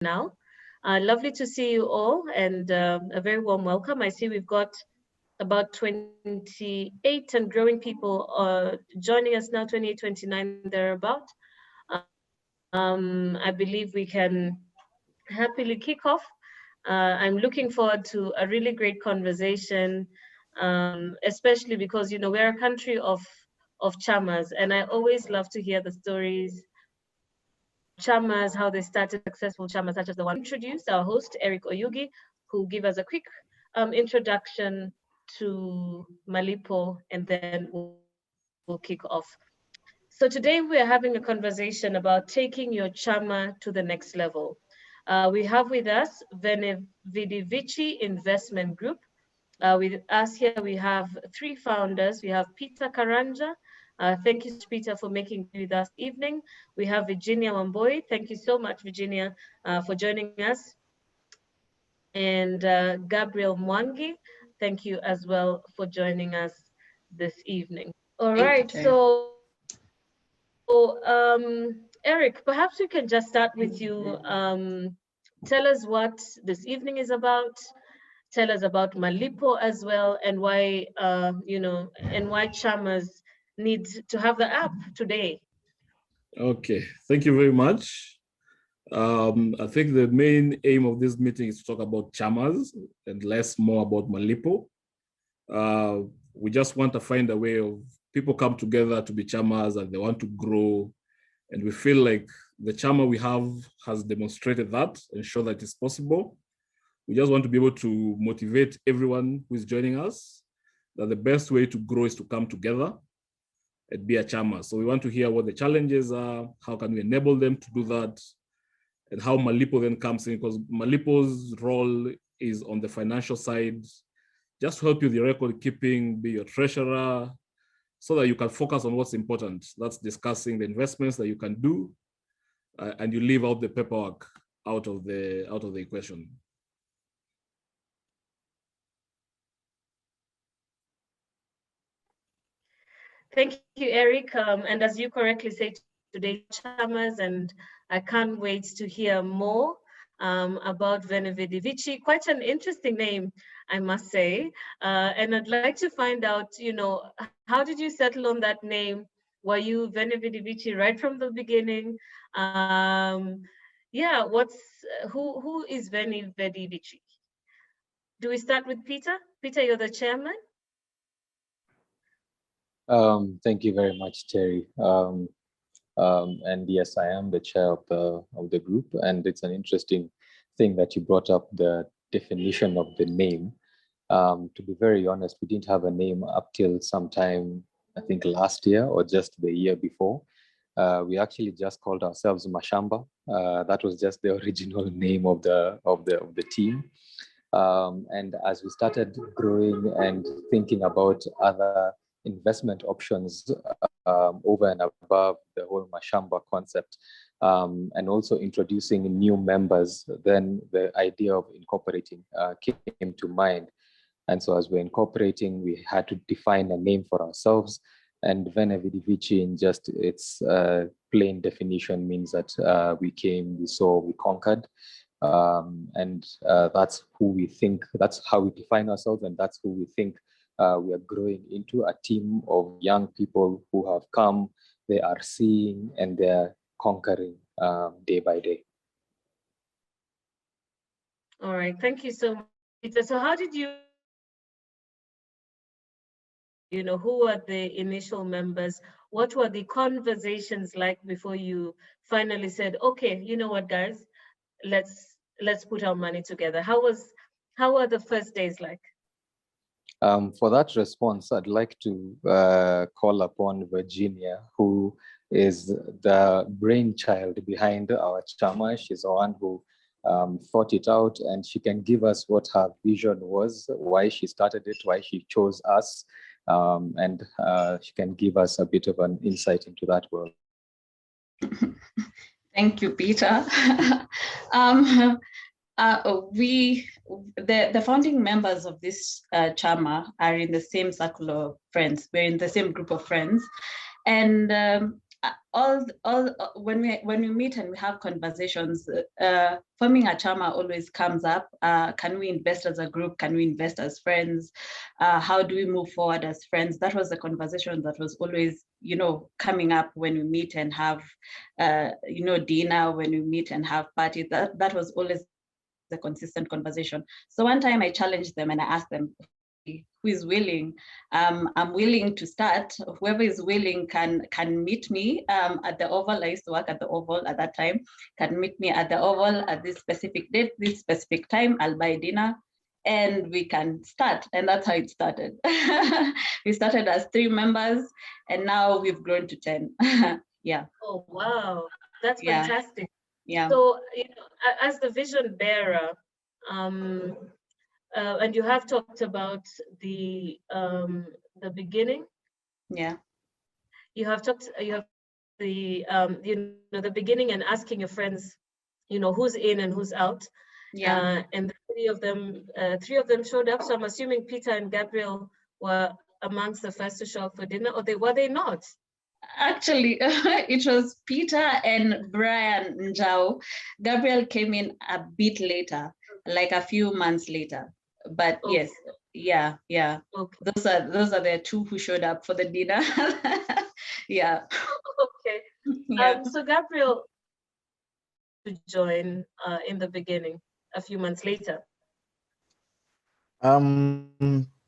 now. Lovely to see you all, and a very warm welcome. I see we've got about 28 and growing people joining us now, 28, 29 thereabout. I believe we can happily kick off. I'm looking forward to a really great conversation, especially because we're a country of chamas, and I always love to hear the stories of chamas, how they started successful chamas, such as the one introduced our host Eric Oyugi, who give us a quick introduction to Malipo, and then we'll kick off. So today we are having a conversation about taking your chama to the next level. We have with us Vidivici Investment Group. With us here, we have three founders. We have Peter Karanja. Thank you so much, Peter, for making it with us this evening. We have Virginia Wamboi. Thank you so much, Virginia, for joining us. And Gabriel Mwangi, thank you as well for joining us this evening. All right, so Eric, perhaps we can just start with you. Tell us what this evening is about. Tell us about Malipo as well, and why and why Chamas need to have the app today. Okay, thank you very much. I think the main aim of this meeting is to talk about Chamas and less more about Malipo. We just want to find a way of people come together to be Chamas and they want to grow. And we feel like the Chama we have has demonstrated that and show that it's possible. We just want to be able to motivate everyone who is joining us that the best way to grow is to come together and be a Chama. So we want to hear what the challenges are, how can we enable them to do that, and how Malipo then comes in, because Malipo's role is on the financial side, just to help you with your record keeping, be your treasurer, so that you can focus on what's important. That's discussing the investments that you can do, and you leave out the paperwork out of the equation. Thank you, Eric. And as you correctly say, today Chamas, and I can't wait to hear more about Vidivici. Quite an interesting name, I must say. And I'd like to find out, how did you settle on that name? Were you Vidivici right from the beginning? Yeah, who is Vidivici? Do we start with Peter? Peter, you're the chairman. Thank you very much, Terry. And yes, I am the chair of the group, and it's an interesting thing that you brought up the definition of the name. To be very honest, we didn't have a name up till sometime, I think last year or just the year before. We actually just called ourselves Mashamba. That was just the original name of the team. And as we started growing and thinking about other investment options over and above the whole Mashamba concept, and also introducing new members, then the idea of incorporating came to mind. And so as we're incorporating, we had to define a name for ourselves. And Vidivici, in just its plain definition, means that we came, we saw, we conquered. And that's who we think, that's how we define ourselves, and that's who we think we are growing into, a team of young people who have come, they are seeing, and they're conquering day by day. All right, thank you so much, Peter. So how did you, who were the initial members? What were the conversations like before you finally said, okay, you know what, guys, let's put our money together? How were the first days like? For that response, I'd like to call upon Virginia, who is the brainchild behind our Chama. She's the one who thought it out, and she can give us what her vision was, why she started it, why she chose us, and she can give us a bit of an insight into that world. Thank you, Peter. The founding members of this Chama are in the same circle of friends. We're in the same group of friends. And when we meet and we have conversations, forming a Chama always comes up. Can we invest as a group? Can we invest as friends? How do we move forward as friends? That was the conversation that was always, coming up when we meet and have, dinner, when we meet and have parties. That was always the consistent conversation. So one time I challenged them and I asked them, who is willing? I'm willing to start. Whoever is willing can meet me at the Oval. I used to work at the Oval at that time. Can meet me at the Oval at this specific date, this specific time. I'll buy dinner, and we can start. And that's how it started. We started as 3 members, and now we've grown to 10. Yeah. Oh wow, that's Yeah. fantastic. Yeah. So as the vision bearer, and you have talked about the beginning. Yeah. You have the the beginning and asking your friends, who's in and who's out. Yeah. And the three of them showed up. So I'm assuming Peter and Gabriel were amongst the first to show up for dinner, or were they not? Actually, it was Peter and Brian Njau. Gabriel came in a bit later, like a few months later. But Okay. yes, yeah. Okay. Those are the 2 who showed up for the dinner. Yeah. Okay. Yeah. So Gabriel to join in the beginning, a few months later.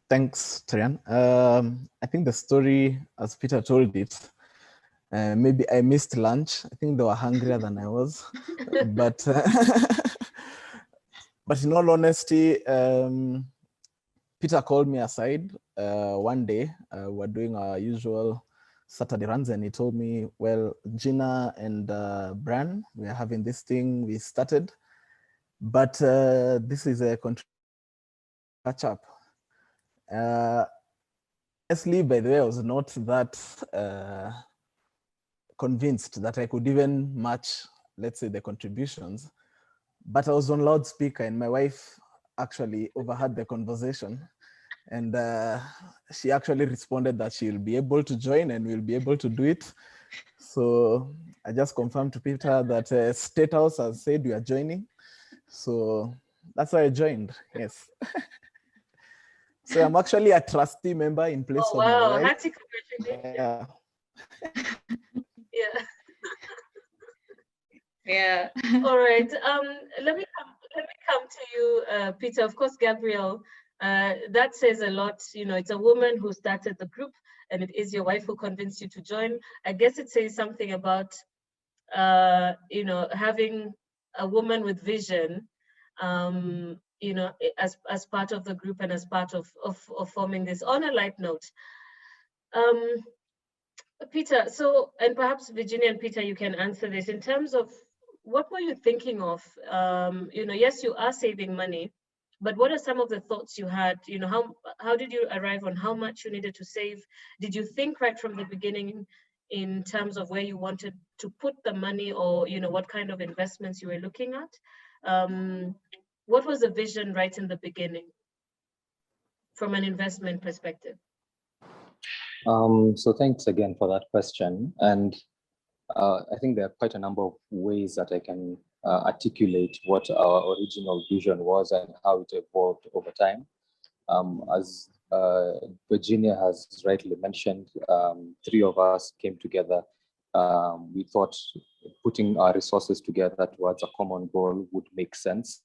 Thanks, Trian. I think the story, as Peter told it, maybe I missed lunch. I think they were hungrier than I was, but in all honesty, Peter called me aside one day. We're doing our usual Saturday runs, and he told me, well, Gina and Bran, we are having this thing we started, but this is a catch up. Honestly, by the way, I was not that convinced that I could even match, let's say, the contributions, but I was on loudspeaker and my wife actually overheard the conversation, and she actually responded that she'll be able to join and we'll be able to do it. So I just confirmed to Peter that State House has said we are joining. So that's why I joined, yes. So I'm actually a trustee member in place of my wife. Hearty congratulations. Yeah. Yeah. Yeah. All right. Let me come to you, Peter. Of course, Gabriel. That says a lot. It's a woman who started the group, and it is your wife who convinced you to join. I guess it says something about, having a woman with vision, as part of the group and as part of forming this. On a light note, Peter. So, and perhaps Virginia and Peter, you can answer this in terms of what were you thinking of? Yes, you are saving money, but what are some of the thoughts you had? How did you arrive on how much you needed to save? Did you think right from the beginning in terms of where you wanted to put the money, or what kind of investments you were looking at? What was the vision right in the beginning from an investment perspective? So thanks again for that question. And I think there are quite a number of ways that I can articulate what our original vision was and how it evolved over time. As Virginia has rightly mentioned, 3 of us came together. We thought putting our resources together towards a common goal would make sense.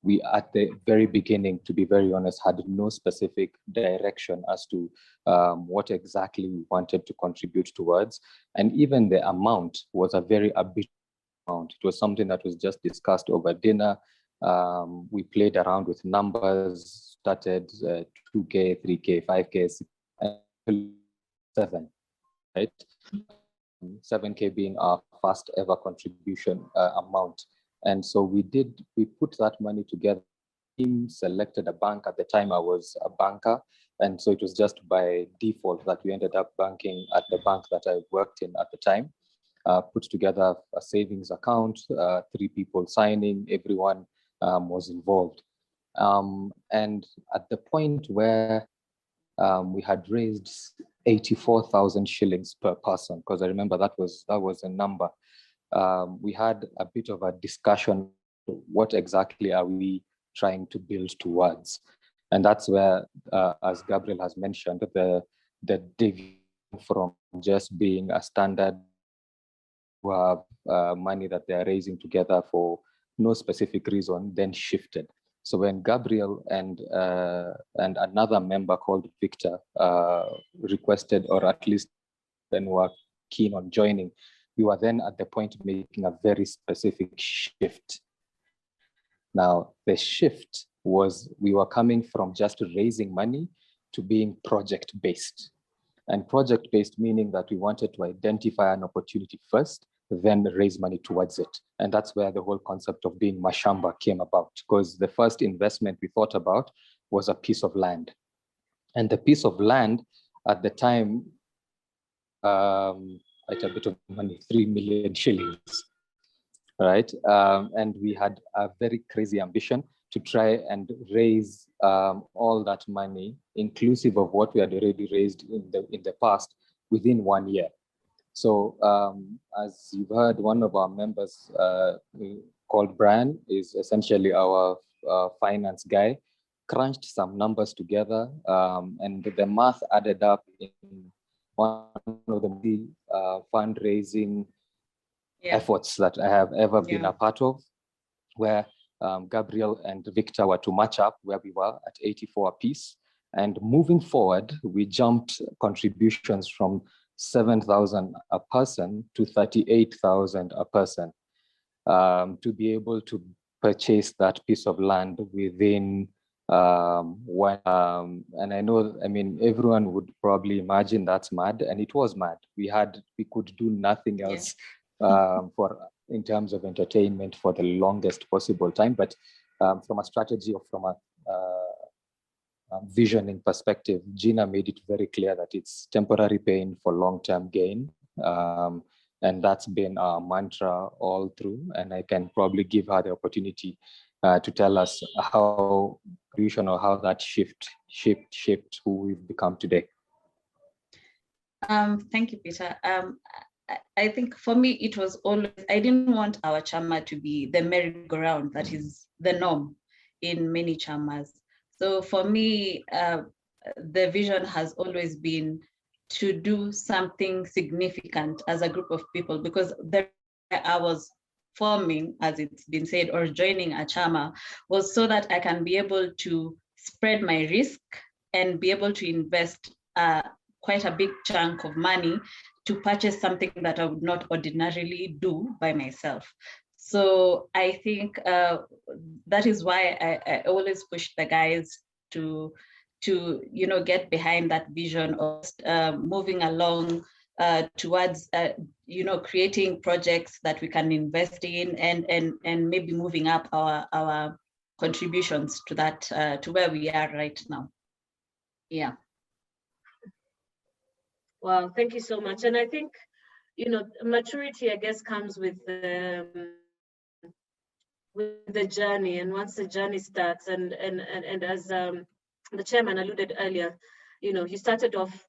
We, at the very beginning, to be very honest, had no specific direction as to what exactly we wanted to contribute towards. And even the amount was a very arbitrary amount. It was something that was just discussed over dinner. We played around with numbers, started 2K, 3K, 5K, 7, right? 7K being our first ever contribution amount. And so we put that money together. Team selected a bank. At the time I was a banker. And so it was just by default that we ended up banking at the bank that I worked in at the time. Put together a savings account, 3 people signing, everyone was involved. And at the point where we had raised 84,000 shillings per person, because I remember that was a number. We had a bit of a discussion, what exactly are we trying to build towards? And that's where, as Gabriel has mentioned, the deviation from just being a standard money that they're raising together for no specific reason, then shifted. So when Gabriel and another member called Victor requested, or at least then were keen on joining, we were then at the point of making a very specific shift. Now, the shift was we were coming from just raising money to being project-based. And project-based meaning that we wanted to identify an opportunity first, then raise money towards it. And that's where the whole concept of being mashamba came about, because the first investment we thought about was a piece of land. And the piece of land at the time, quite a bit of money, 3 million shillings, right? And we had a very crazy ambition to try and raise all that money, inclusive of what we had already raised in the past, within 1 year. So as you've heard, one of our members called Brian is essentially our finance guy, crunched some numbers together, and the math added up in one of the fundraising efforts that I have ever been a part of, where Gabriel and Victor were to match up where we were at 84 apiece. And moving forward, we jumped contributions from 7,000 a person to 38,000 a person to be able to purchase that piece of land within one. And I know, I mean, everyone would probably imagine that's mad, and it was mad. We could do nothing else in terms of entertainment for the longest possible time. But from a strategy or from a visioning perspective, Gina made it very clear that it's temporary pain for long-term gain. And that's been our mantra all through. And I can probably give her the opportunity to tell us how that shaped who we've become today. Thank you, Peter. I think for me, it was always, I didn't want our Chama to be the merry-go-round that is the norm in many Chamas. So for me, the vision has always been to do something significant as a group of people, because I was forming, as it's been said, or joining a Chama was so that I can be able to spread my risk and be able to invest quite a big chunk of money to purchase something that I would not ordinarily do by myself. So I think that is why I always push the guys to get behind that vision of moving along towards creating projects that we can invest in, and maybe moving up our contributions to that to where we are right now. Yeah. Wow, thank you so much. And I think, maturity, I guess, comes with the journey. And once the journey starts, and as the chairman alluded earlier, you started off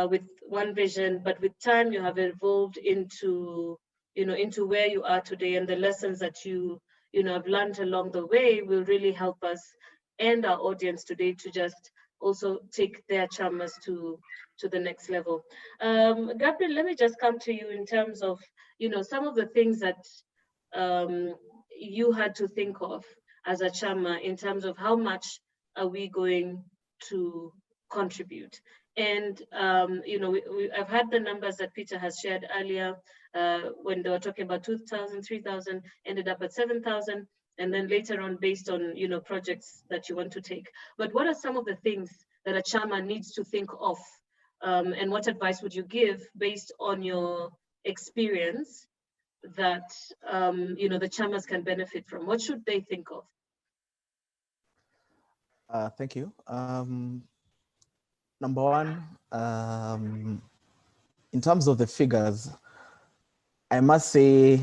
with one vision, but with time you have evolved into where you are today, and the lessons that you have learned along the way will really help us and our audience today to just also take their chamas to the next level. Gabriel, let me just come to you in terms of, some of the things that you had to think of as a chama in terms of how much are we going to contribute. And, I've had the numbers that Peter has shared earlier when they were talking about 2,000, 3,000, ended up at 7,000. And then later on, based on, projects that you want to take. But what are some of the things that a chama needs to think of? And what advice would you give based on your experience that, the chamas can benefit from? What should they think of? Thank you. Number one, in terms of the figures, I must say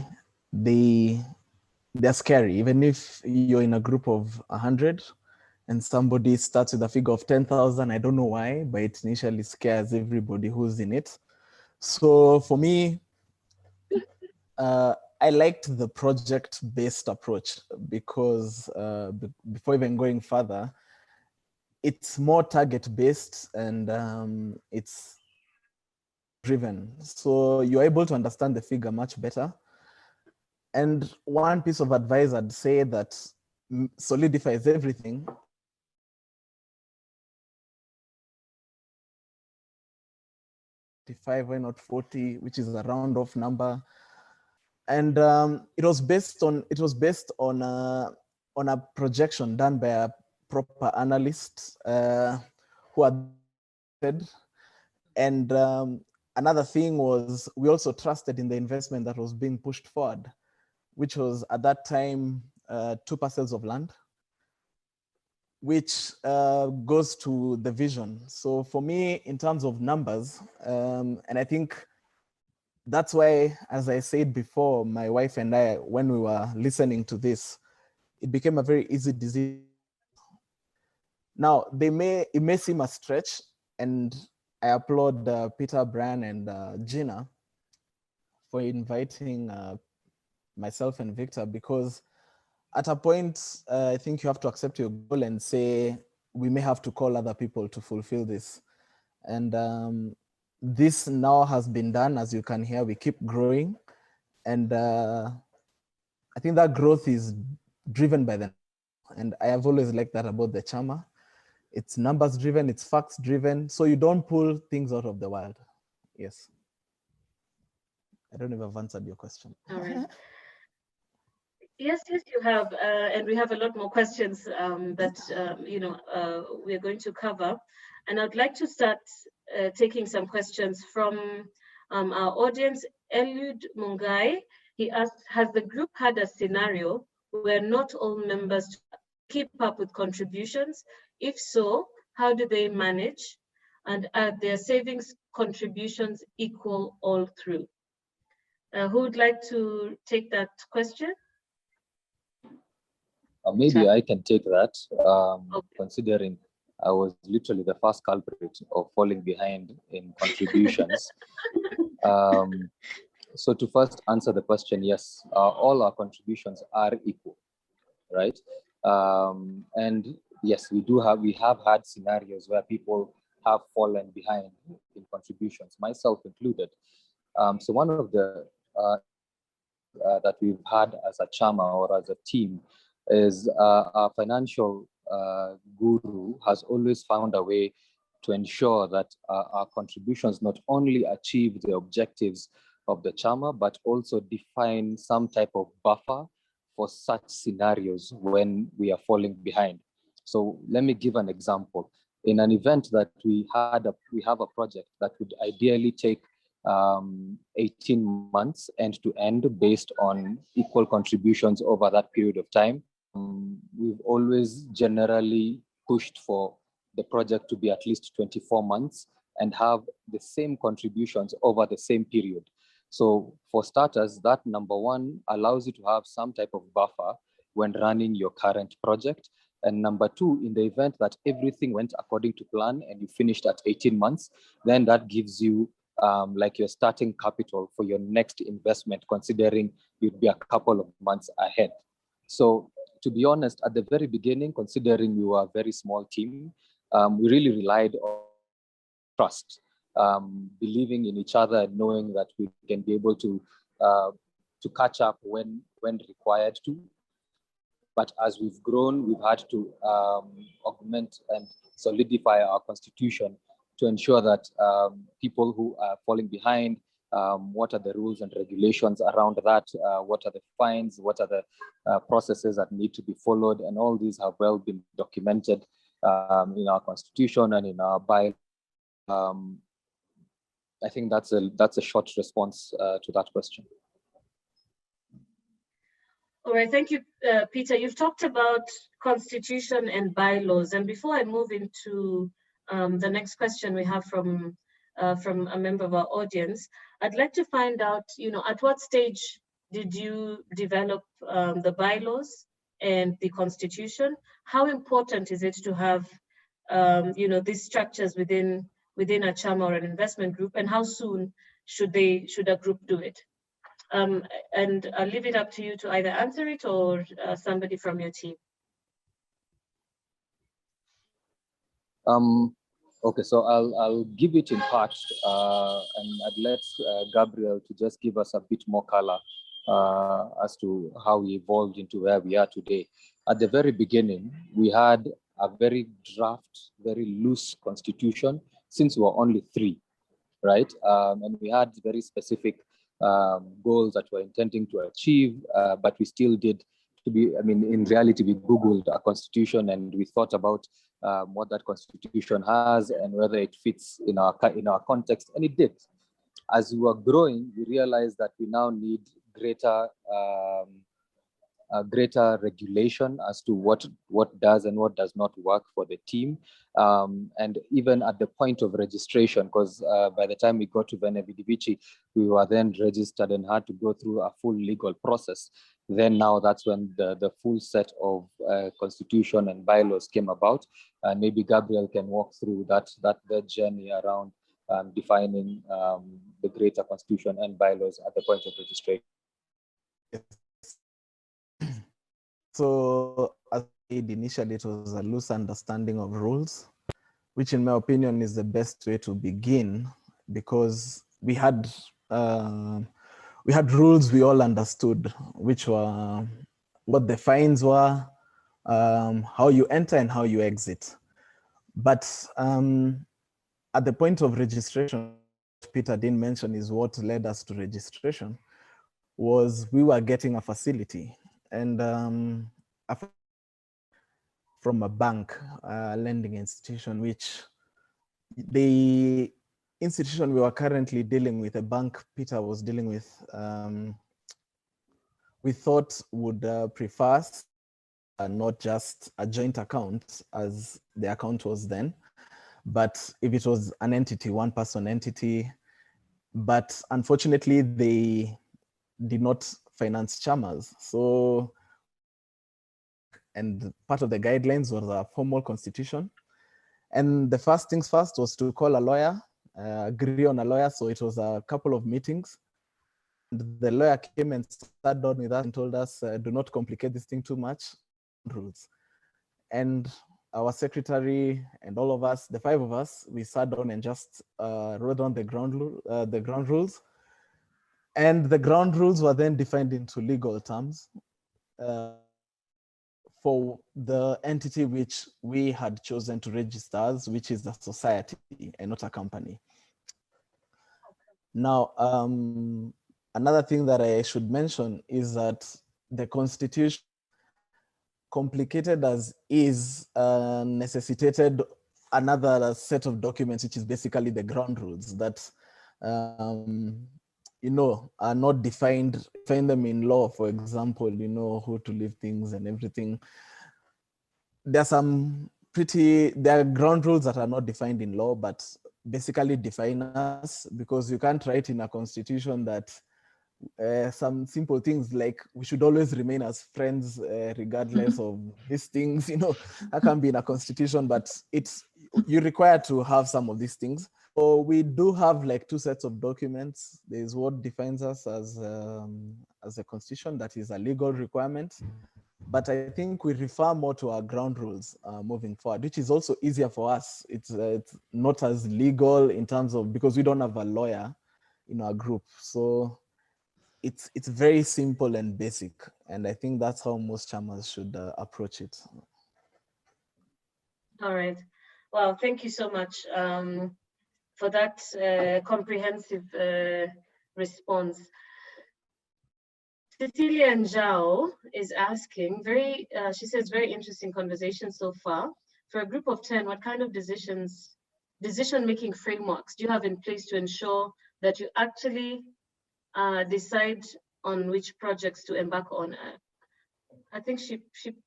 they're scary. Even if you're in a group of 100 and somebody starts with a figure of 10,000. I don't know why, but it initially scares everybody who's in it. So for me, I liked the project-based approach because before even going further, it's more target-based and it's driven. So you're able to understand the figure much better. And one piece of advice I'd say that solidifies everything. Why not 40, which is a round off number. And it was based on a projection done by a proper analyst who had said. And another thing was we also trusted in the investment that was being pushed forward, which was at that time 2 parcels of land, which goes to the vision. So for me, in terms of numbers, and I think that's why, as I said before, my wife and I, when we were listening to this, it became a very easy decision. Now, it may seem a stretch, and I applaud Peter, Brian, and Gina for inviting myself and Victor, because at a point, I think you have to accept your goal and say, we may have to call other people to fulfill this. And this now has been done. As you can hear, we keep growing. And I think that growth is driven by them. And I have always liked that about the Chama. It's numbers driven, it's facts driven. So you don't pull things out of the wild. Yes. I don't know if I've answered your question. All right. Yes, you have, and we have a lot more questions that we are going to cover. And I'd like to start taking some questions from our audience. Eliud Mungai, he asked, has the group had a scenario where not all members keep up with contributions? If so, how do they manage? And are their savings contributions equal all through? Who would like to take that question? Maybe I can take that, Okay. considering I was literally the first culprit of falling behind in contributions. So to first answer the question, yes, all our contributions are equal, right? And yes, we have had scenarios where people have fallen behind in contributions, myself included. So one of the that we've had as a Chama or as a team is our financial guru has always found a way to ensure that our contributions not only achieve the objectives of the Chama, but also define some type of buffer for such scenarios when we are falling behind. So let me give an example. In an event that we have a project that would ideally take 18 months end to end based on equal contributions over that period of time. We've always generally pushed for the project to be at least 24 months and have the same contributions over the same period. So for starters, that number one allows you to have some type of buffer when running your current project. And number two, in the event that everything went according to plan and you finished at 18 months, then that gives you like your starting capital for your next investment, considering you'd be a couple of months ahead. So to be honest, at the very beginning, considering we were a very small team, we really relied on trust, believing in each other and knowing that we can be able to catch up when required to. But as we've grown, we've had to augment and solidify our constitution to ensure that people who are falling behind, what are the rules and regulations around that, what are the fines, what are the processes that need to be followed, and all these have well been documented in our constitution and in our bylaws. I think that's a short response to that question. All right, thank you, Peter. You've talked about constitution and bylaws, and before I move into the next question we have from a member of our audience, I'd like to find out, at what stage did you develop the bylaws, and the constitution. How important is it to have these structures within a Chama or an investment group, and how soon should a group do it? And I'll leave it up to you to either answer it or somebody from your team. Okay, so I'll give it in part, and I'd let Gabriel to just give us a bit more color as to how we evolved into where we are today. At the very beginning, we had a very draft, very loose constitution since we were only 3, right? And we had very specific goals that we're intending to achieve, but we still did in reality, we Googled a constitution and we thought about what that constitution has and whether it fits in our context, and it did. As we were growing, we realized that we now need greater regulation as to what does and what does not work for the team. And even at the point of registration, because by the time we got to Benevidivici, we were then registered and had to go through a full legal process. Then now that's when the full set of constitution and bylaws came about. And maybe Gabriel can walk through that journey around defining the greater constitution and bylaws at the point of registration. So as I said initially, it was a loose understanding of rules, which in my opinion is the best way to begin, because we had rules we all understood, which were what the fines were, how you enter and how you exit. But at the point of registration, Peter didn't mention is what led us to registration, was we were getting a facility, and from a bank, lending institution, which the institution we were currently dealing with, a bank Peter was dealing with, we thought would prefer not just a joint account as the account was then, but if it was an entity, one person entity. But unfortunately, they did not finance Chamas. So, and part of the guidelines was a formal constitution. And the first things first was to call a lawyer, agree on a lawyer. So it was a couple of meetings. And the lawyer came and sat down with us and told us, do not complicate this thing too much, rules. And our secretary and all of us, the 5 of us, we sat down and just wrote down the ground rules. And the ground rules were then defined into legal terms for the entity which we had chosen to register as, which is the society and not a company. Now, another thing that I should mention is that the constitution, complicated as is, necessitated another set of documents, which is basically the ground rules that are not defined. Find them in law, for example, who to leave things and everything. There are ground rules that are not defined in law, but basically define us, because you can't write in a constitution that some simple things like we should always remain as friends regardless of these things, that can be in a constitution, but you're required to have some of these things. So we do have like 2 sets of documents. There's what defines us as a constitution, that is a legal requirement. But I think we refer more to our ground rules moving forward, which is also easier for us. It's not as legal in terms of, because we don't have a lawyer in our group. So it's very simple and basic. And I think that's how most Chamas should approach it. All right. Well, thank you so much for that comprehensive response. Cecilia Njao is asking, she says, very interesting conversation so far. For a group of 10, what kind of decision-making frameworks do you have in place to ensure that you actually decide on which projects to embark on? I think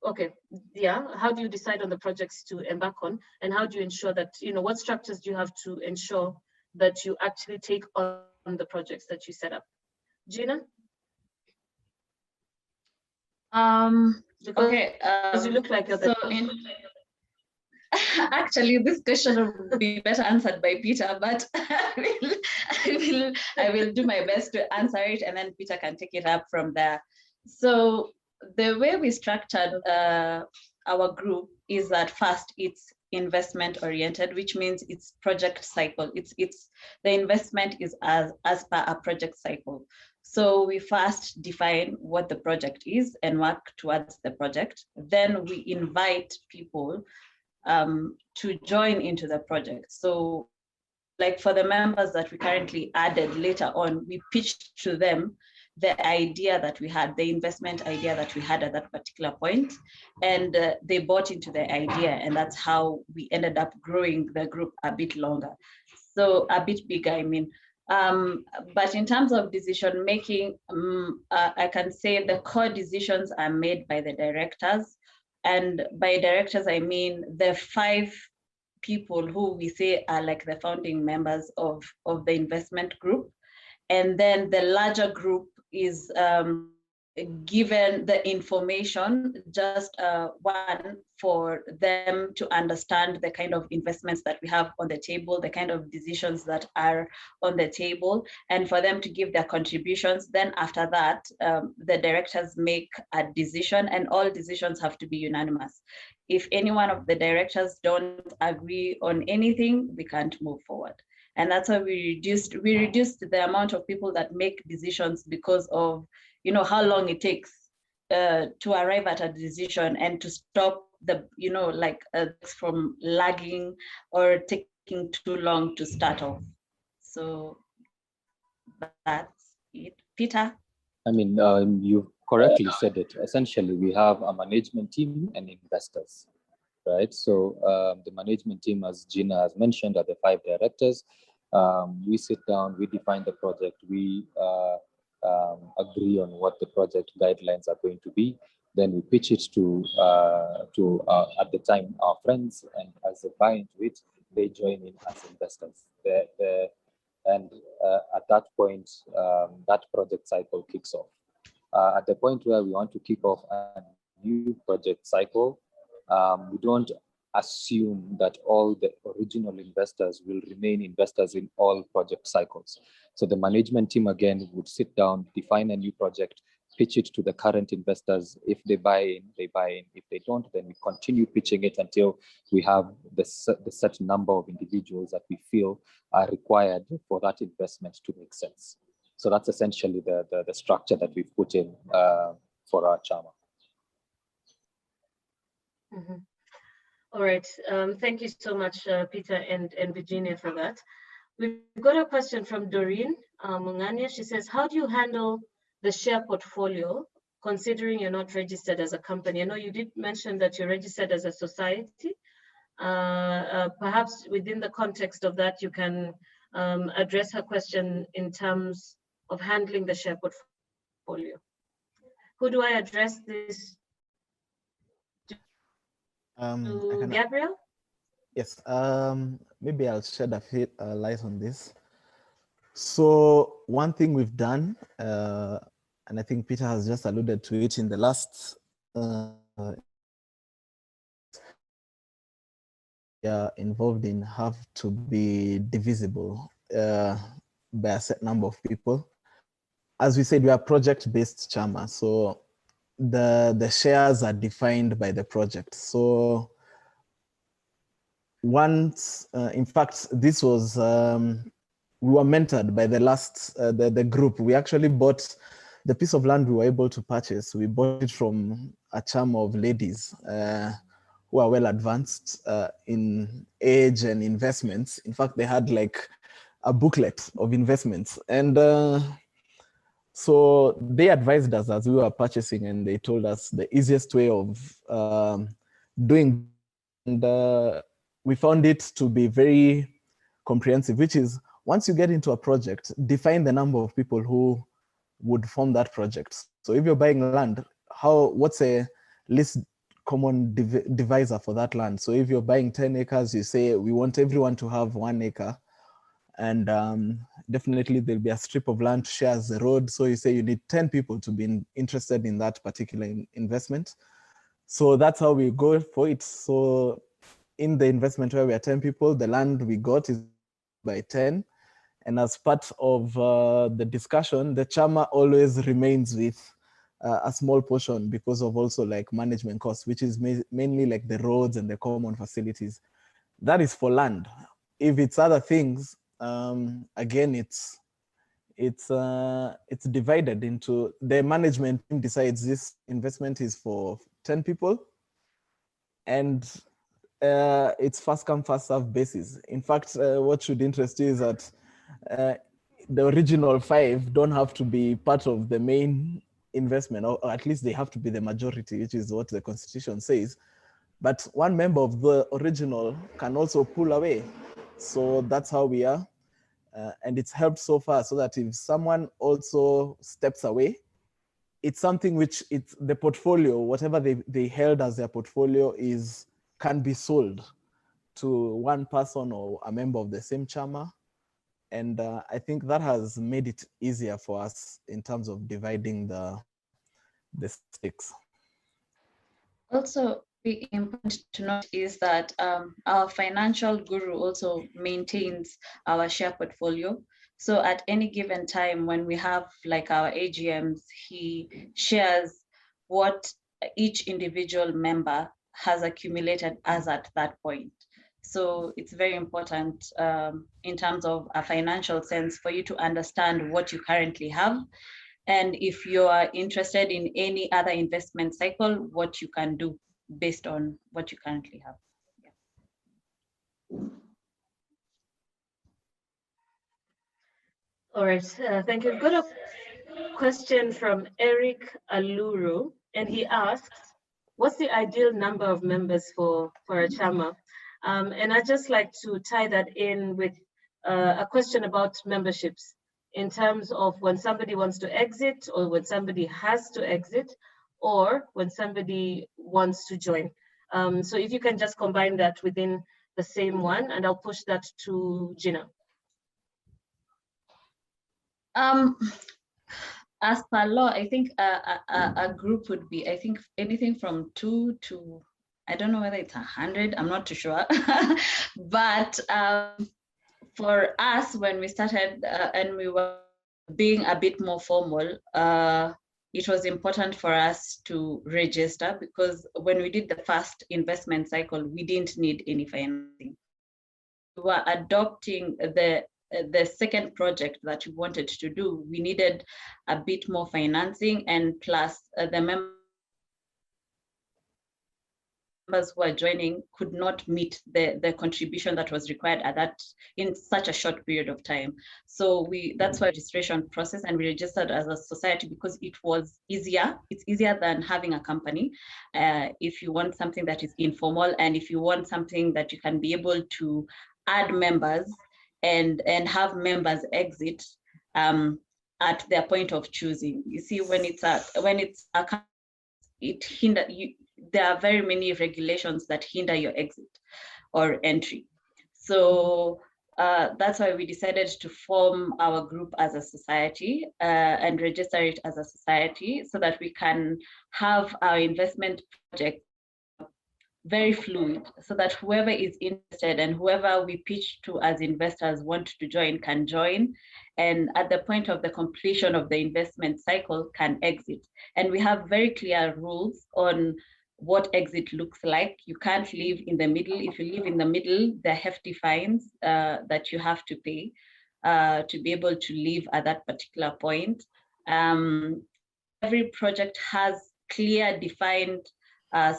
okay, yeah. How do you decide on the projects to embark on, and how do you ensure that, what structures do you have to ensure that you actually take on the projects that you set up? Gina? Because Okay, you look like you're so actually, this question would be better answered by Peter, but I will do my best to answer it, and then Peter can take it up from there. So the way we structured our group is that first it's investment oriented, which means it's project cycle. It's the investment is as per a project cycle. So we first define what the project is and work towards the project. Then we invite people to join into the project. So like for the members that we currently added later on, we pitched to them the idea that we had, the investment idea that we had at that particular point, and they bought into the idea, and that's how we ended up growing the group a bit longer. So a bit bigger, I mean. But in terms of decision making, I can say the core decisions are made by the directors. And by directors, I mean the 5 people who we say are like the founding members of the investment group. And then the larger group is given the information, just one, for them to understand the kind of investments that we have on the table, the kind of decisions that are on the table, and for them to give their contributions. Then after that, the directors make a decision, and all decisions have to be unanimous. If any one of the directors don't agree on anything, we can't move forward. And that's how we reduced the amount of people that make decisions, because of how long it takes to arrive at a decision, and to stop the from lagging or taking too long to start off. So that's it. Peter? I mean, you correctly said it. Essentially, we have a management team and investors, right? So the management team, as Gina has mentioned, are the 5 directors. We sit down, we define the project, we agree on what the project guidelines are going to be. Then we pitch it to at the time, our friends, and as they buy into it, they join in as investors. And at that point, that project cycle kicks off. At the point where we want to kick off a new project cycle, we don't assume that all the original investors will remain investors in all project cycles. So the management team, again, would sit down, define a new project, pitch it to the current investors. If they buy in, they buy in. If they don't, then we continue pitching it until we have the set number of individuals that we feel are required for that investment to make sense. So that's essentially the structure that we've put in for our Chama. Mm-hmm. All right. Thank you so much, Peter and Virginia, for that. We've got a question from Doreen Mungania. She says, how do you handle the share portfolio, considering you're not registered as a company? I know you did mention that you're registered as a society. Perhaps within the context of that, you can address her question in terms of handling the share portfolio. Who do I address this to? Gabriel? Yes, maybe I'll shed a bit light on this. So one thing we've done, and I think Peter has just alluded to it in the last involved in, have to be divisible by a set number of people. As we said, we are project-based Chama, so the shares are defined by the project. So once, in fact, this was, we were mentored by the last, the group. We actually bought the piece of land we were able to purchase. We bought it from a Chama of ladies who are well advanced in age and investments. In fact, they had like a booklet of investments. And so they advised us as we were purchasing, and they told us the easiest way of doing, and we found it to be very comprehensive, which is once you get into a project, define the number of people who would form that project. So if you're buying land, what's a least common divisor for that land? So if you're buying 10 acres, you say we want everyone to have 1 acre, and definitely there'll be a strip of land to share as the road. So you say you need 10 people to be interested in that particular investment. So that's how we go for it. So in the investment where we are 10 people, the land we got is by 10. And as part of the discussion, the Chama always remains with a small portion because of also like management costs, which is mainly like the roads and the common facilities. That is for land. If it's other things, again, it's divided into, the management team decides this investment is for 10 people, and it's first come, first serve basis. In fact, what should interest you is that the original 5 don't have to be part of the main investment, or at least they have to be the majority, which is what the constitution says. But one member of the original can also pull away. So that's how we are. And it's helped so far, so that if someone also steps away, it's something which it's the portfolio, whatever they held as their portfolio can be sold to one person or a member of the same Chama. And I think that has made it easier for us in terms of dividing the stakes. Also, the important to note is that our financial guru also maintains our share portfolio. So at any given time when we have like our AGMs, he shares what each individual member has accumulated as at that point. So it's very important in terms of a financial sense for you to understand what you currently have. And if you are interested in any other investment cycle, what you can do based on what you currently have. Yeah. All right, thank you. We've got a question from Eric Aluru, and he asks, what's the ideal number of members for a Chama? And I'd just like to tie that in with a question about memberships in terms of when somebody wants to exit, or when somebody has to exit, or when somebody wants to join. So if you can just combine that within the same one, and I'll push that to Gina. As per law, I think a group would be, I think, anything from 2 to, I don't know whether it's 100, I'm not too sure. But for us, when we started and we were being a bit more formal, it was important for us to register, because when we did the first investment cycle, we didn't need any financing. We were adopting the second project that we wanted to do. We needed a bit more financing, and plus the members who are joining could not meet the contribution that was required at that in such a short period of time. So that's why registration process, and we registered as a society because it was easier. It's easier than having a company. If you want something that is informal, and if you want something that you can be able to add members and have members exit at their point of choosing. You see, when it's a company, it hinder you. There are very many regulations that hinder your exit or entry. So that's why we decided to form our group as a society and register it as a society, so that we can have our investment project very fluid, so that whoever is interested and whoever we pitch to as investors want to join can join, and at the point of the completion of the investment cycle can exit. And we have very clear rules on what exit looks like. You can't leave in the middle. If you leave in the middle, there are hefty fines that you have to pay to be able to leave at that particular point. Every project has clear, defined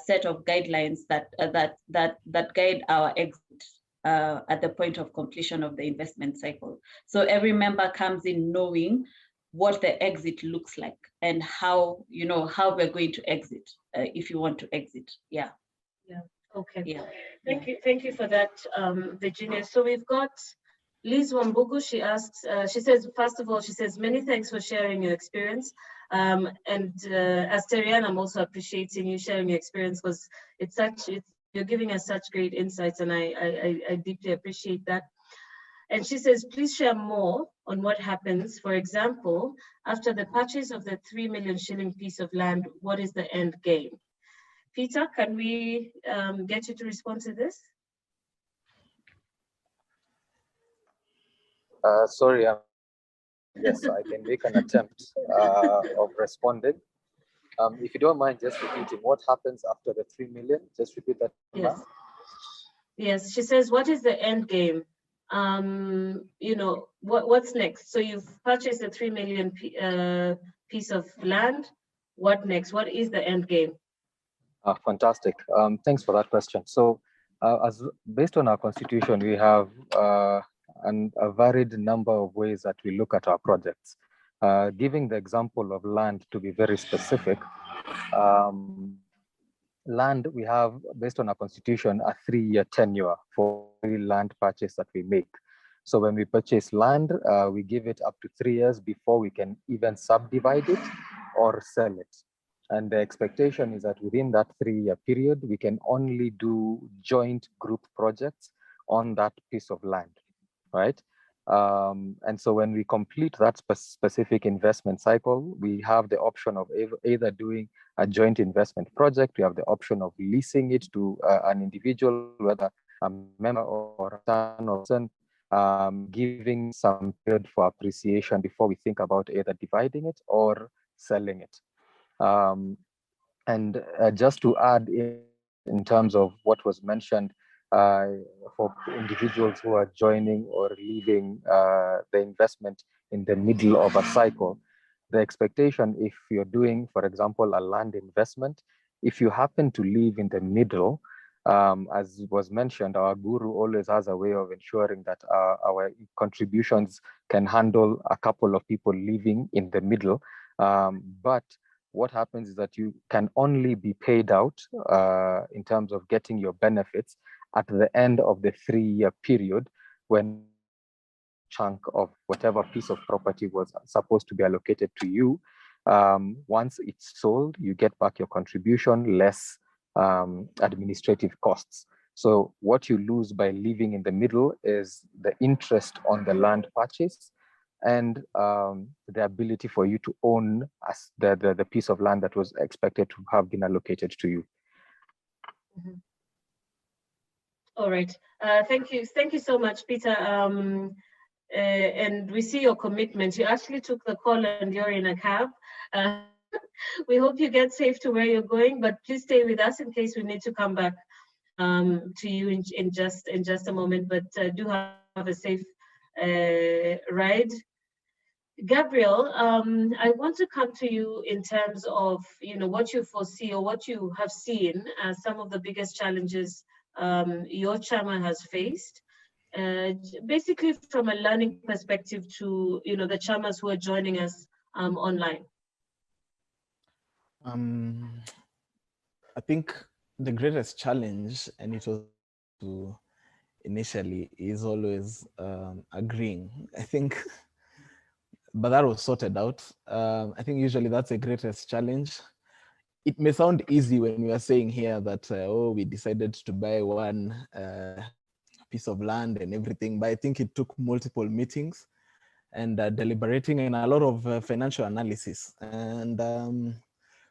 set of guidelines that guide our exit at the point of completion of the investment cycle. So every member comes in knowing what the exit looks like and how we're going to exit if you want to exit. Yeah. Okay. Yeah. Thank you for that, Virginia. So we've got Liz Wambugu. She asks, she says, first of all, she says, many thanks for sharing your experience. And as Terian, I'm also appreciating you sharing your experience, because you're giving us such great insights, and I deeply appreciate that. And she says, please share more on what happens. For example, after the purchase of the 3 million shilling piece of land, what is the end game? Peter, can we get you to respond to this? Sorry, yes, I can make an attempt of responding. If you don't mind just repeating, what happens after the 3 million? Just repeat that. Yes. Yes, she says, what is the end game? You know, what's next? So you've purchased a 3 million piece of land. What next? What is the end game? Fantastic. Thanks for that question. So as based on our constitution, we have a varied number of ways that we look at our projects. Giving the example of land to be very specific, land, we have, based on our constitution, a 3-year tenure for every land purchase that we make. So when we purchase land, we give it up to 3 years before we can even subdivide it or sell it. And the expectation is that within that 3-year period, we can only do joint group projects on that piece of land, right? And so when we complete that specific investment cycle, we have the option of either doing a joint investment project. We have the option of leasing it to an individual, whether a member or a person, giving some period for appreciation before we think about either dividing it or selling it. And just to add in terms of what was mentioned, for individuals who are joining or leaving the investment in the middle of a cycle, the expectation, if you're doing, for example, a land investment, if you happen to leave in the middle, as was mentioned, our guru always has a way of ensuring that our contributions can handle a couple of people leaving in the middle. But what happens is that you can only be paid out in terms of getting your benefits at the end of the 3-year period, when chunk of whatever piece of property was supposed to be allocated to you. Once it's sold, you get back your contribution less administrative costs. So what you lose by leaving in the middle is the interest on the land purchase and the ability for you to own the piece of land that was expected to have been allocated to you. Mm-hmm. All right. Thank you. Thank you so much, Peter. And we see your commitment. You actually took the call and you're in a cab. We hope you get safe to where you're going, but please stay with us in case we need to come back to you in just a moment. But do have a safe ride. Gabriel, I want to come to you in terms of, you know, what you foresee or what you have seen as some of the biggest challenges your Chama has faced, basically from a learning perspective to, you know, the Chamas who are joining us online. I think the greatest challenge, and it was initially, is always agreeing. I think, but that was sorted out. I think usually that's the greatest challenge. It may sound easy when we are saying here that, oh, we decided to buy one piece of land and everything, but I think it took multiple meetings and deliberating and a lot of financial analysis. And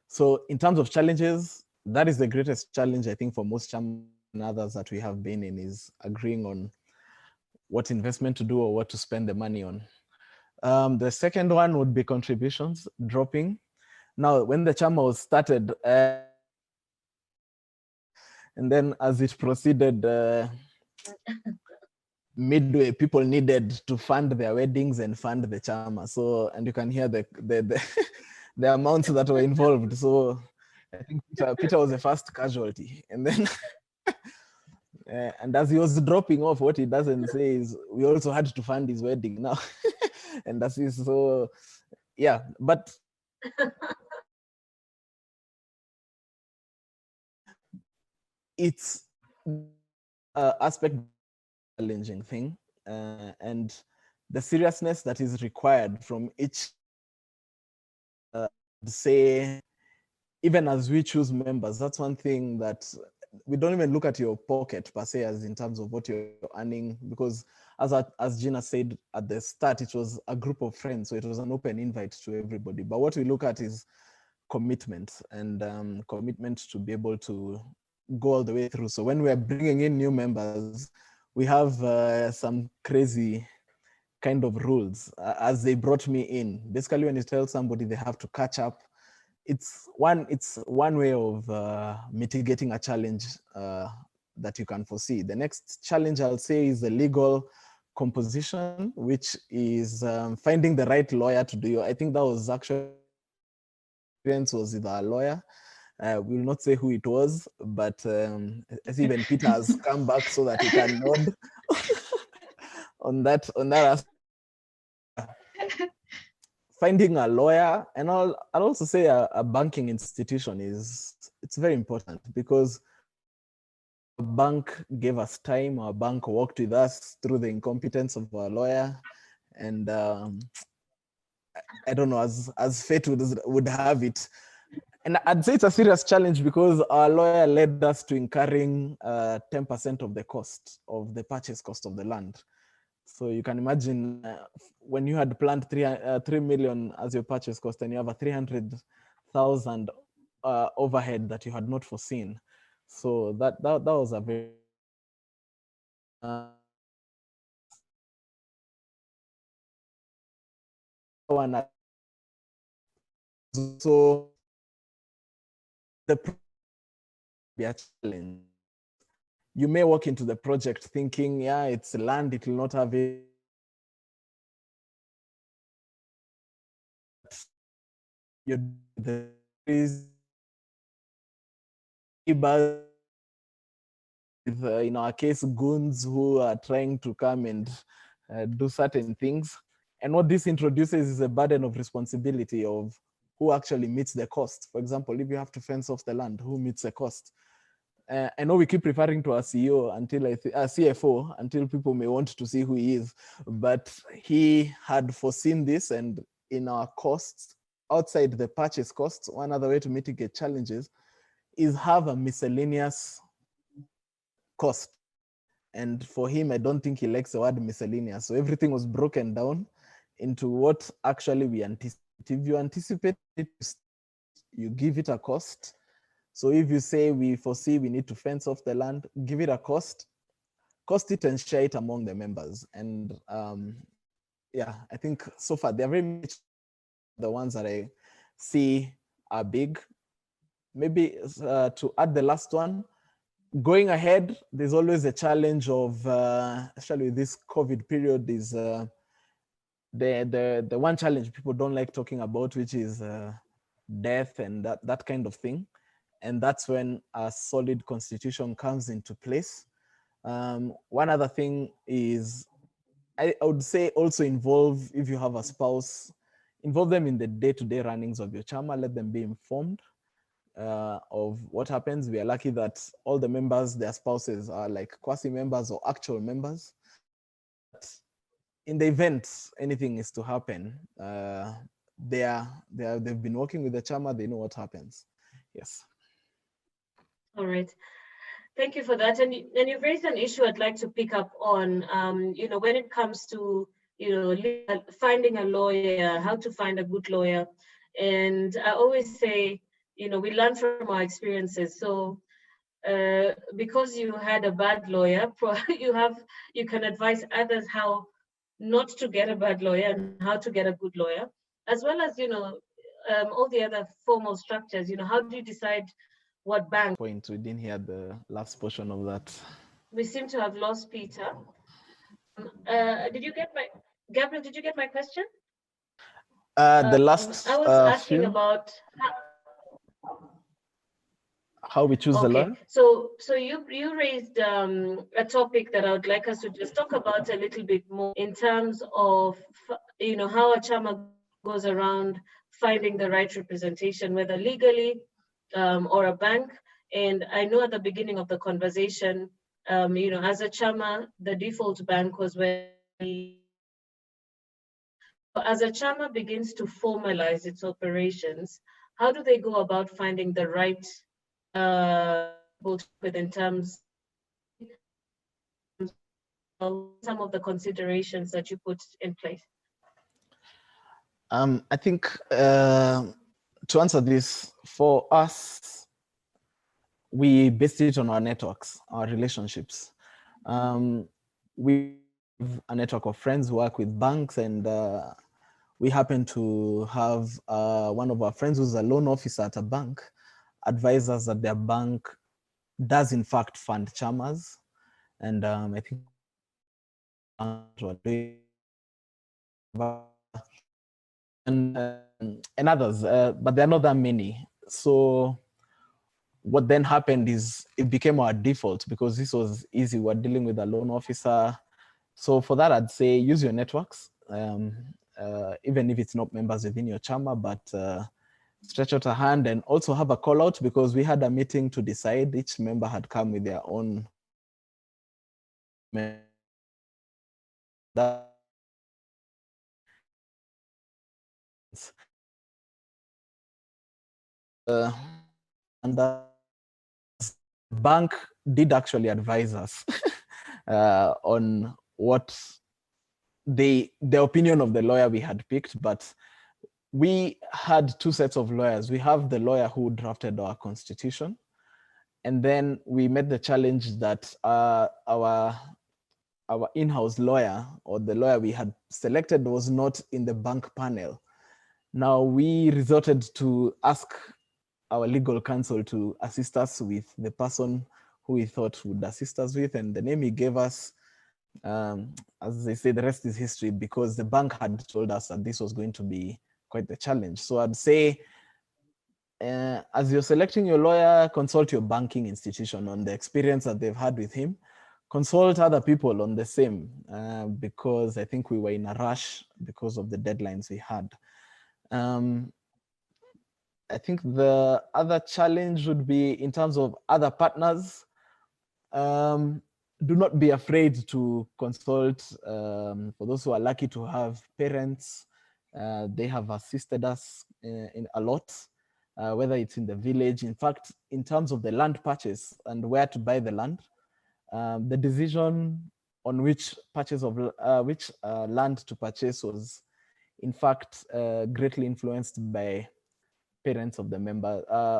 so in terms of challenges, that is the greatest challenge, I think, for most Chama and others that we have been in, is agreeing on what investment to do or what to spend the money on. The second one would be contributions dropping. Now, when the Chama was started, and then as it proceeded, midway, people needed to fund their weddings and fund the Chama. So, and you can hear the the amounts that were involved. So I think Peter was the first casualty. And then, and as he was dropping off, what he doesn't say is we also had to fund his wedding now. And that is so, yeah, but it's aspect challenging thing, and the seriousness that is required from each, say, even as we choose members, that's one thing that we don't even look at your pocket per se as in terms of what you're earning, because as Gina said at the start, it was a group of friends, so it was an open invite to everybody. But what we look at is commitment and commitment to be able to go all the way through. So when we are bringing in new members, we have some crazy kind of rules as they brought me in. Basically, when you tell somebody they have to catch up, it's one way of mitigating a challenge that you can foresee. The next challenge I'll say is the legal composition, which is finding the right lawyer to do. I think that was actually was with our lawyer. We will not say who it was, but as even Peter has come back so that he can nod on that finding a lawyer, and I'll also say a banking institution it's very important, because our bank gave us time, our bank worked with us through the incompetence of our lawyer, and I don't know, as fate would have it. And I'd say it's a serious challenge because our lawyer led us to incurring 10% of the cost of the purchase cost of the land. So you can imagine when you had planned 3 million as your purchase cost, and you have a 300,000 overhead that you had not foreseen. So that was a very one. So the be a challenge. You may walk into the project thinking, yeah, it's land, it will not have it. The with, in our case, goons who are trying to come and do certain things. And what this introduces is a burden of responsibility of who actually meets the cost. For example, if you have to fence off the land, who meets the cost? I know we keep referring to our CEO until our CFO until people may want to see who he is, but he had foreseen this, and in our costs outside the purchase costs, one other way to mitigate challenges is have a miscellaneous cost. And for him, I don't think he likes the word miscellaneous. So everything was broken down into what actually we anticipate. If you anticipate it, you give it a cost. So if you say we foresee we need to fence off the land, give it a cost it and share it among the members. And yeah, I think so far they're very much the ones that I see are big. Maybe to add the last one, going ahead, there's always a challenge of, especially with this COVID period, is the one challenge people don't like talking about, which is death and that kind of thing. And that's when a solid constitution comes into place. One other thing is, I would say also involve, if you have a spouse, involve them in the day-to-day runnings of your Chama, let them be informed of what happens. We are lucky that all the members, their spouses are like quasi-members or actual members. In the event anything is to happen, they've been working with the Chama, they know what happens. Yes. All right. Thank you for that. And you've raised an issue I'd like to pick up on, when it comes to, finding a lawyer, how to find a good lawyer. And I always say, we learn from our experiences. So because you had a bad lawyer, you can advise others how not to get a bad lawyer and how to get a good lawyer, as well as, all the other formal structures. How do you decide what bank? Point, we didn't hear the last portion of that. We seem to have lost Peter. Did you get Gabriel, did you get my question? The last I was asking about how we choose the lawyer. So you raised a topic that I would like us to just talk about a little bit more in terms of how a Chama goes around finding the right representation, whether legally or a bank. And I know at the beginning of the conversation, as a Chama, the default bank was where as a Chama begins to formalize its operations, how do they go about finding the right in terms of some of the considerations that you put in place? I think to answer this, for us, we based it on our networks, our relationships. We have a network of friends who work with banks, and we happen to have one of our friends who's a loan officer at a bank advise us that their bank does in fact fund Chamas. And I think and others, but there are not that many. So what then happened is it became our default because this was easy. We're dealing with a loan officer. So for that, I'd say use your networks, even if it's not members within your Chama, but stretch out a hand and also have a call out, because we had a meeting to decide. Each member had come with their own. And the bank did actually advise us on what the opinion of the lawyer we had picked, but we had two sets of lawyers. We have the lawyer who drafted our constitution, and then we met the challenge that our in-house lawyer, or the lawyer we had selected, was not in the bank panel. Now we resorted to ask our legal counsel to assist us with the person who we thought would assist us with, and the name he gave us, as they say, the rest is history, because the bank had told us that this was going to be quite the challenge. So I'd say, as you're selecting your lawyer, consult your banking institution on the experience that they've had with him. Consult other people on the same, because I think we were in a rush because of the deadlines we had. I think the other challenge would be in terms of other partners. Do not be afraid to consult. For those who are lucky to have parents, they have assisted us in a lot, whether it's in the village. In fact, in terms of the land purchase and where to buy the land, the decision on which land to purchase was, in fact, greatly influenced by parents of the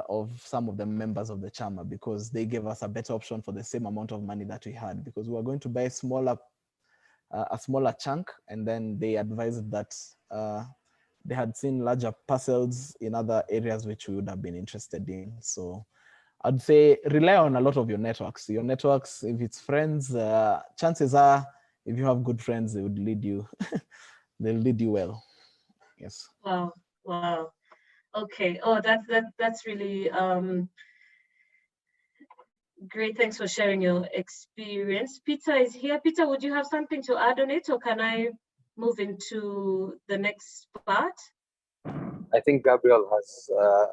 of some of the members of the Chama, because they gave us a better option for the same amount of money that we had, because we were going to buy a smaller chunk, and then they advised that they had seen larger parcels in other areas which we would have been interested in. So I'd say rely on a lot of your networks. Your networks, if it's friends, chances are, if you have good friends, they would lead you. They'll lead you well. Yes. Wow. Wow. Okay. Oh, that's really great. Thanks for sharing your experience. Peter is here. Peter, would you have something to add on it, or can I move into the next part? I think Gabriel has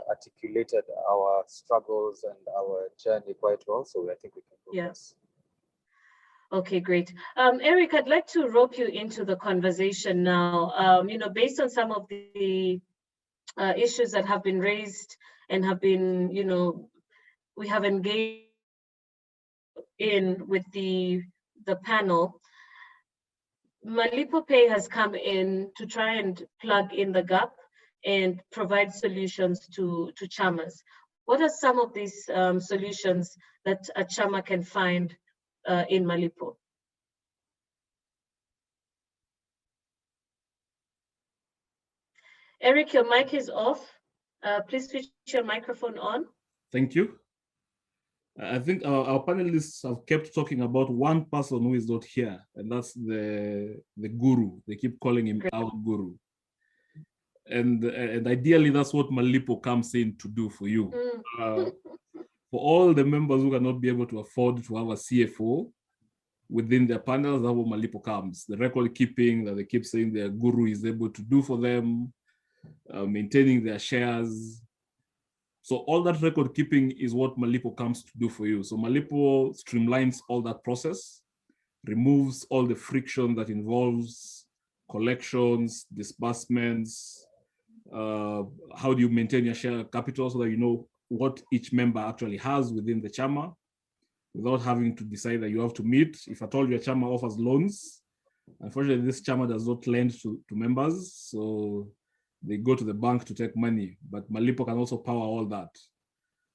articulated our struggles and our journey quite well, so I think we can progress. Yeah. Okay, great. Eric, I'd like to rope you into the conversation now. Based on some of the issues that have been raised and have been, we have engaged in with the panel. Malipo Pay has come in to try and plug in the gap and provide solutions to Chamas. What are some of these solutions that a Chama can find in Malipo? Eric, your mic is off. Please switch your microphone on. Thank you. I think our panelists have kept talking about one person who is not here, and that's the guru. They keep calling him our guru. And ideally, that's what Malipo comes in to do for you. For all the members who cannot be able to afford to have a CFO within their panels, that's what Malipo comes. The record keeping that they keep saying their guru is able to do for them, maintaining their shares. So all that record keeping is what Malipo comes to do for you. So Malipo streamlines all that process, removes all the friction that involves collections, disbursements. How do you maintain your share capital so that you know what each member actually has within the Chama without having to decide that you have to meet. If at all your Chama offers loans, unfortunately, this Chama does not lend to members. So they go to the bank to take money, but Malipo can also power all that.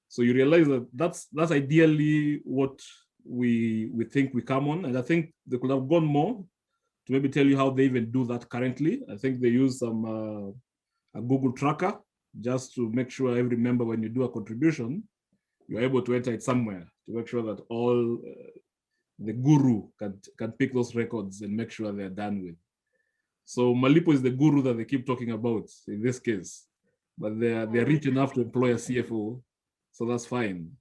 So you realize that that's ideally what we think we come on, and I think they could have gone more to maybe tell you how they even do that currently. I think they use some a Google tracker just to make sure every member, when you do a contribution, you're able to enter it somewhere to make sure that all the guru can pick those records and make sure they're done with. So Malipo is the guru that they keep talking about in this case, but they're rich enough to employ a CFO, so that's fine.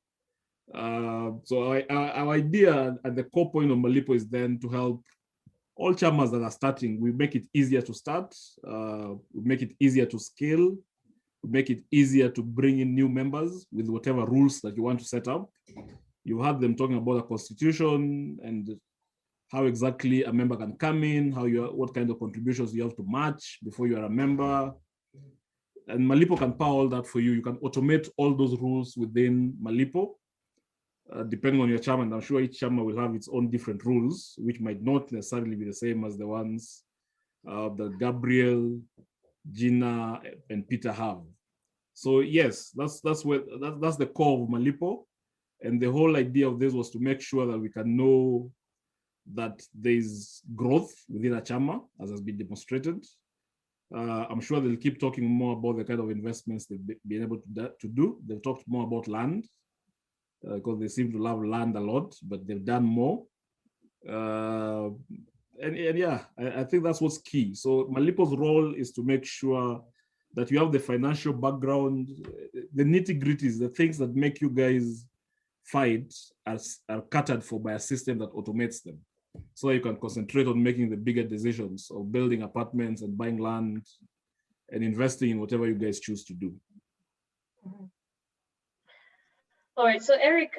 So our idea at the core point of Malipo is then to help all chamas that are starting. We make it easier to start, we make it easier to scale, we make it easier to bring in new members with whatever rules that you want to set up. You had them talking about a constitution and how exactly a member can come in, what kind of contributions you have to match before you are a member. And Malipo can power all that for you. You can automate all those rules within Malipo, depending on your chama. And I'm sure each chama will have its own different rules, which might not necessarily be the same as the ones that Gabriel, Gina, and Peter have. So yes, that's the core of Malipo. And the whole idea of this was to make sure that we can know that there's growth within a chama, as has been demonstrated. I'm sure they'll keep talking more about the kind of investments they've been able to do. They've talked more about land, because they seem to love land a lot, but they've done more. And yeah, I think that's what's key. So Malipo's role is to make sure that you have the financial background, the nitty-gritties, the things that make you guys fight are catered for by a system that automates them, so that you can concentrate on making the bigger decisions of building apartments and buying land and investing in whatever you guys choose to do. All right, so Eric,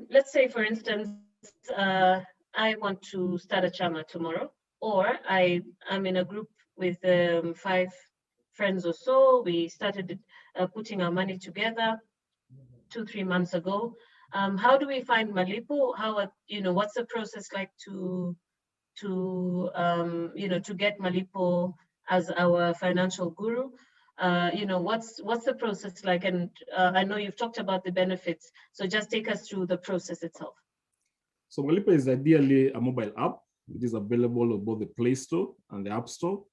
let's say for instance, I want to start a chama tomorrow, or I'm in a group with 5 friends or so. We started putting our money together 2-3 months ago. How do we find Malipo? What's the process like to get Malipo as our financial guru? What's the process like? And I know you've talked about the benefits, so just take us through the process itself. So Malipo is ideally a mobile app. It is available on both the Play Store and the App Store.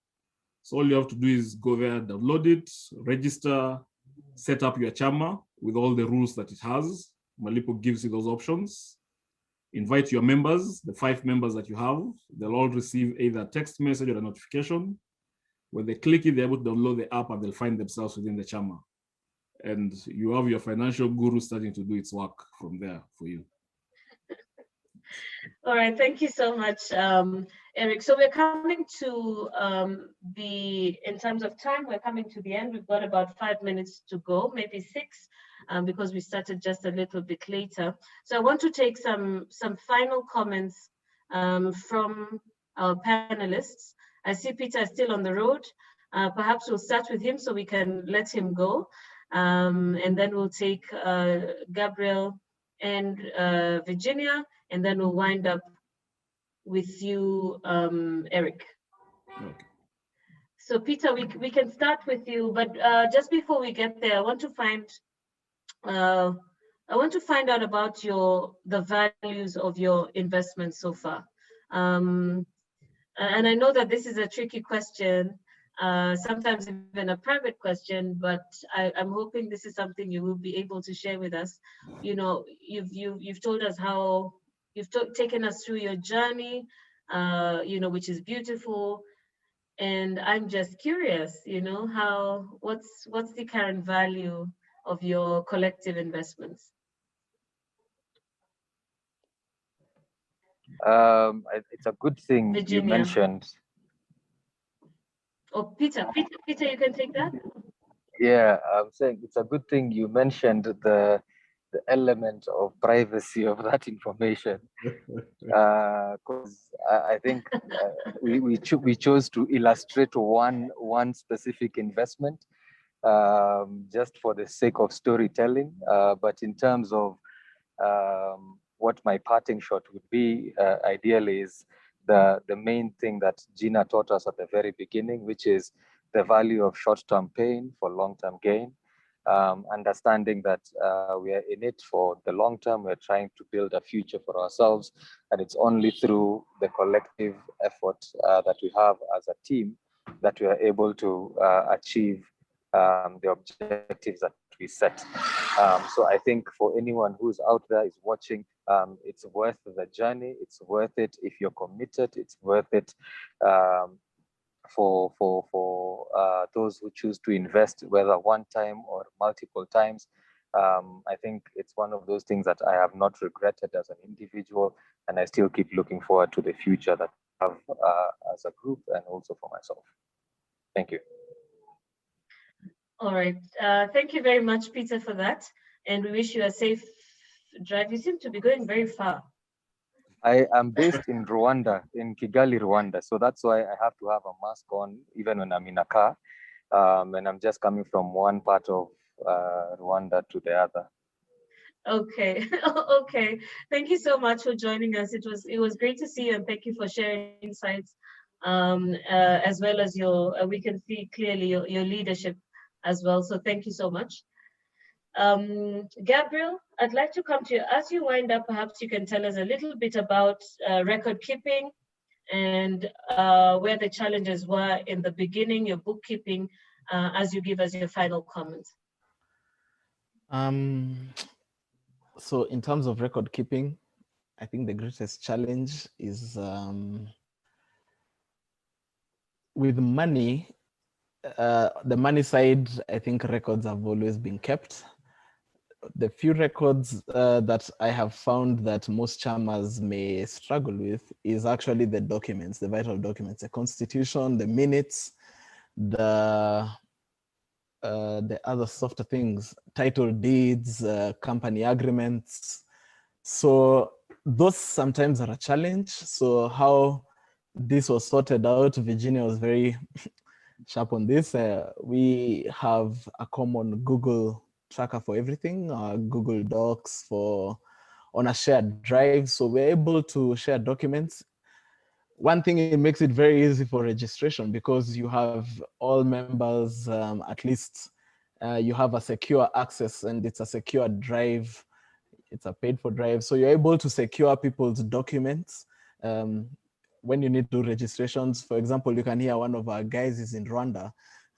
So all you have to do is go there, download it, register, set up your chama with all the rules that it has. Malipo gives you those options. Invite your members, the 5 members that you have. They'll all receive either a text message or a notification. When they click it, they're able to download the app and they'll find themselves within the chama. And you have your financial guru starting to do its work from there for you. All right, thank you so much, Eric. So we're coming to in terms of time, we're coming to the end. We've got about 5 minutes to go, maybe 6, because we started just a little bit later. So I want to take some final comments from our panelists. I see Peter is still on the road. Perhaps we'll start with him so we can let him go. And then we'll take Gabriel and Virginia, and then we'll wind up with you, Eric. Okay. So Peter, we can start with you, but just before we get there, I want to find out about the values of your investment so far. And I know that this is a tricky question, sometimes even a private question, but I'm hoping this is something you will be able to share with us. You've told us how you've taken us through your journey, which is beautiful. And I'm just curious, what's the current value of your collective investments? It's a good thing Virginia. You mentioned. Oh, Peter, you can take that. Yeah, I'm saying it's a good thing you mentioned the element of privacy of that information, because I think we chose to illustrate one specific investment, just for the sake of storytelling. But in terms of what my parting shot would be, ideally, is the main thing that Gina taught us at the very beginning, which is the value of short-term pain for long-term gain, understanding that we are in it for the long term. We're trying to build a future for ourselves, and it's only through the collective effort that we have as a team that we are able to achieve the objectives that we set. So I think for anyone who's out there is watching, it's worth the journey. It's worth it if you're committed. It's worth it for those who choose to invest, whether one time or multiple times. I think it's one of those things that I have not regretted as an individual, and I still keep looking forward to the future that I have as a group and also for myself. Thank you. All right. Thank you very much, Peter, for that. And we wish you a safe drive. You seem to be going very far. I am based in Rwanda, in Kigali, Rwanda. So that's why I have to have a mask on even when I'm in a car. And I'm just coming from one part of Rwanda to the other. Okay. Okay. Thank you so much for joining us. It was great to see you, and thank you for sharing insights, as well as your, we can see clearly your leadership as well. So thank you so much. Gabriel, I'd like to come to you. As you wind up, perhaps you can tell us a little bit about record keeping and where the challenges were in the beginning, your bookkeeping, as you give us your final comments. So in terms of record keeping, I think the greatest challenge is with money. The money side, I think records have always been kept. The few records that I have found that most chamas may struggle with is actually the documents, the vital documents, the constitution, the minutes, the other softer things, title deeds, company agreements. So those sometimes are a challenge. So how this was sorted out, Virginia was very sharp on this. We have a common Google tracker for everything, Google Docs on a shared drive. So we're able to share documents. One thing, it makes it very easy for registration because you have all members, at least you have a secure access, and it's a secure drive. It's a paid for drive. So you're able to secure people's documents. When you need to do registrations, for example, you can hear one of our guys is in Rwanda.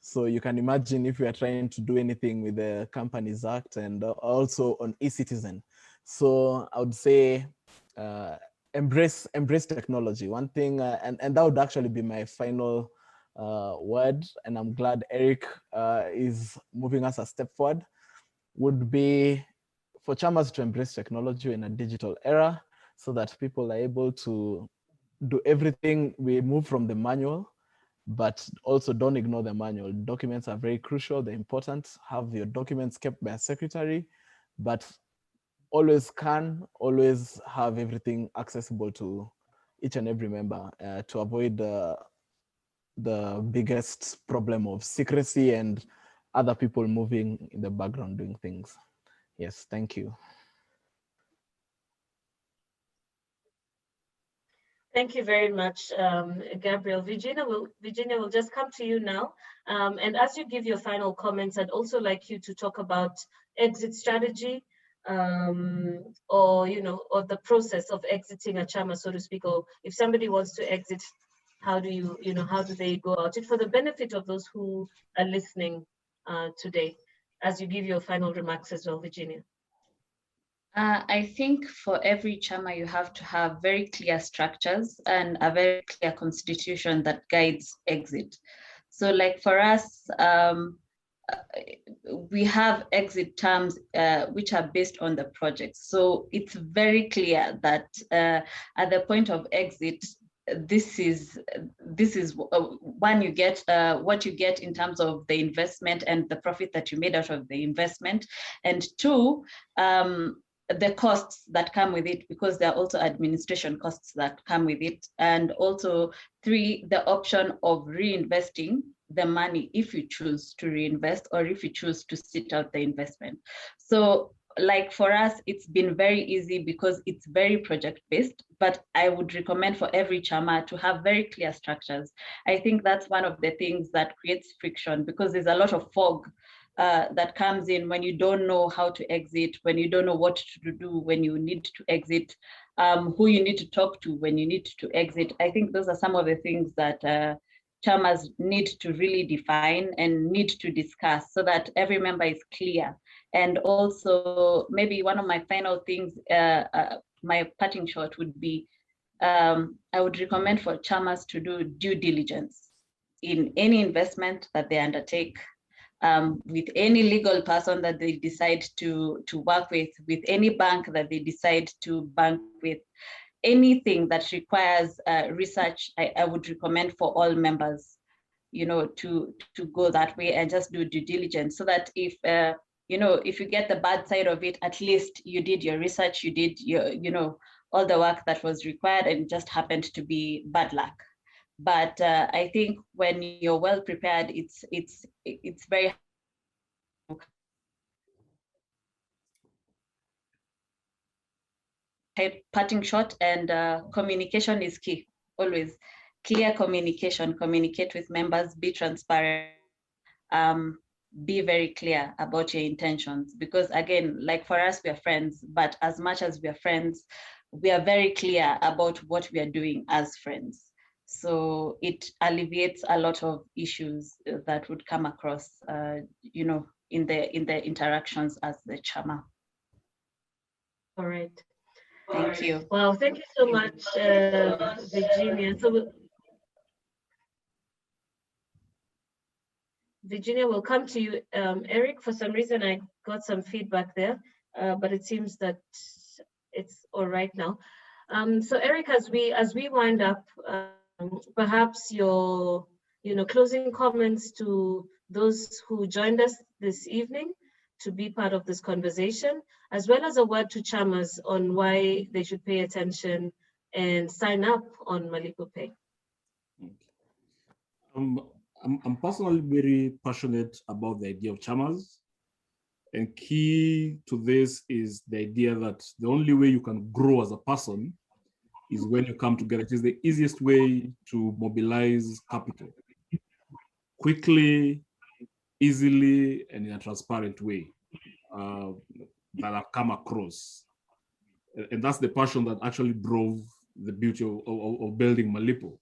So you can imagine if we are trying to do anything with the Companies Act and also on eCitizen. So I would say embrace technology. One thing, and that would actually be my final word, and I'm glad Eric is moving us a step forward, would be for Chamas to embrace technology in a digital era so that people are able to do everything. We move from the manual, but also don't ignore the manual. Documents are very crucial. They're important. Have your documents kept by a secretary, but always have everything accessible to each and every member to avoid the biggest problem of secrecy and other people moving in the background doing things. Yes, thank you. Thank you very much, Gabriel. Virginia will just come to you now. And as you give your final comments, I'd also like you to talk about exit strategy, or the process of exiting a chama, so to speak. Or if somebody wants to exit, how do they go about it for the benefit of those who are listening today? As you give your final remarks as well, Virginia. I think for every chama, you have to have very clear structures and a very clear constitution that guides exit. So like for us, we have exit terms which are based on the project. So it's very clear that at the point of exit, this is one, you get what you get in terms of the investment and the profit that you made out of the investment, and two, the costs that come with it, because there are also administration costs that come with it, and also three, the option of reinvesting the money if you choose to reinvest or if you choose to sit out the investment. So like for us, it's been very easy because it's very project-based, but I would recommend for every Chama to have very clear structures. I think that's one of the things that creates friction, because there's a lot of fog that comes in when you don't know how to exit, when you don't know what to do when you need to exit, who you need to talk to when you need to exit. I think those are some of the things that Chamas need to really define and need to discuss so that every member is clear. And also, maybe one of my final things, my parting shot would be, I would recommend for Chamas to do due diligence in any investment that they undertake, with any legal person that they decide to work with any bank that they decide to bank with. Anything that requires research, I would recommend for all members, to go that way and just do due diligence, so that if if you get the bad side of it, at least you did your research, you did your all the work that was required, and it just happened to be bad luck. But I think when you're well prepared, it's very parting shot, and communication is key. Always clear communication, communicate with members, be transparent, be very clear about your intentions, because again, like for us, we are friends, but as much as we are friends, we are very clear about what we are doing as friends. So it alleviates a lot of issues that would come across, in the interactions as the Chama. All right. Thank you. Well, thank you so much, Virginia. So Virginia, will come to you. Eric, for some reason, I got some feedback there, but it seems that it's all right now. So Eric, as we wind up, perhaps your closing comments to those who joined us this evening to be part of this conversation, as well as a word to Chamas on why they should pay attention and sign up on Malipo Pay. I'm personally very passionate about the idea of Chamas. And key to this is the idea that the only way you can grow as a person is when you come together. It is the easiest way to mobilize capital quickly, easily, and in a transparent way that I've come across. And that's the passion that actually drove the beauty of building Malipo.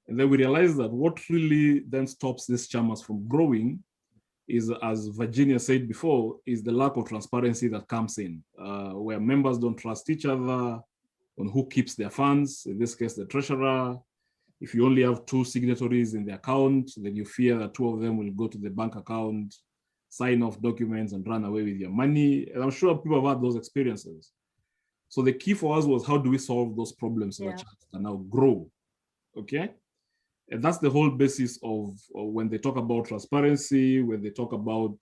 And then we realized that what really then stops these Chamas from growing is, as Virginia said before, is the lack of transparency that comes in, where members don't trust each other on who keeps their funds, in this case, the treasurer. If you only have 2 signatories in the account, then you fear that 2 of them will go to the bank account, sign off documents, and run away with your money. And I'm sure people have had those experiences. So the key for us was, how do we solve those problems so that Chamas can now grow? Okay. And that's the whole basis of when they talk about transparency, when they talk about